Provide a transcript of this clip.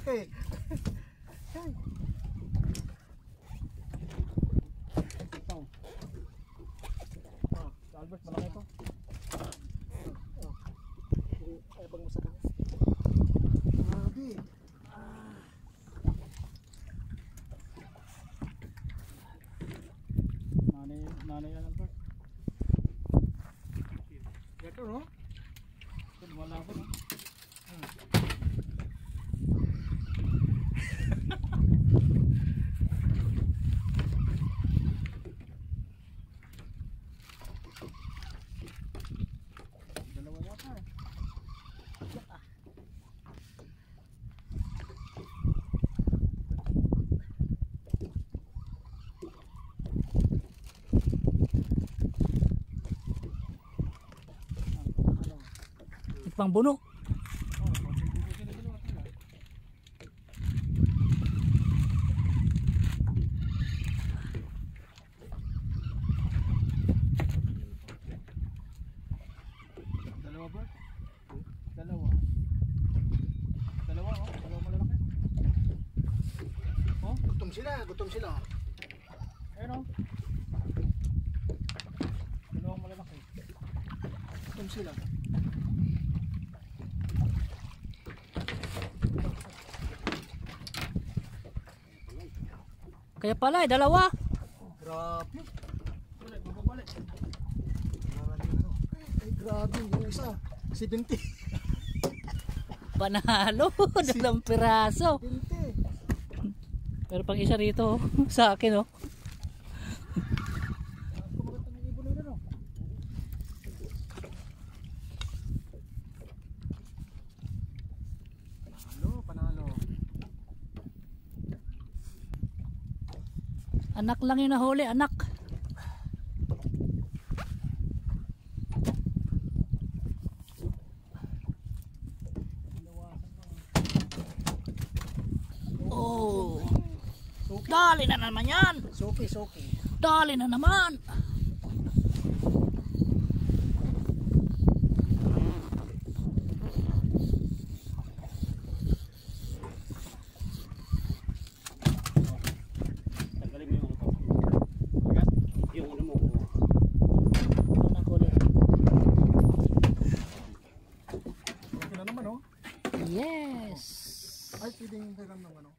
Hey. Hey. Ito. Albert, malaki ito. Ay, bang mo sa kanya. Grabe. Nanay yan, Albert. Ito, no? Ito, wala ko, no? Dalawa yata eh. Pang buno. Dalawa ba? Dalawa. Dalawa, oh. Dalawa malalaki. Oh, gutom sila, gutom sila. Ayun, oh. Dalawang malalaki. Gutom sila. Kaya pala eh, dalawa. Grabe. Balik, babalik. Ay, grabe. Yung isa, 70. Panalo. Dalawang piraso. 70. Pero pang isa rito sa akin, oh. Kumagat ng ibon nila, no? Panalo, panalo. Anak lang yung nahuli, anak. Oh. Dali na naman yan. Soki, soki. Dali na naman. Okay na naman, oh. Yes. Ay, pwedeng hiram ng ano.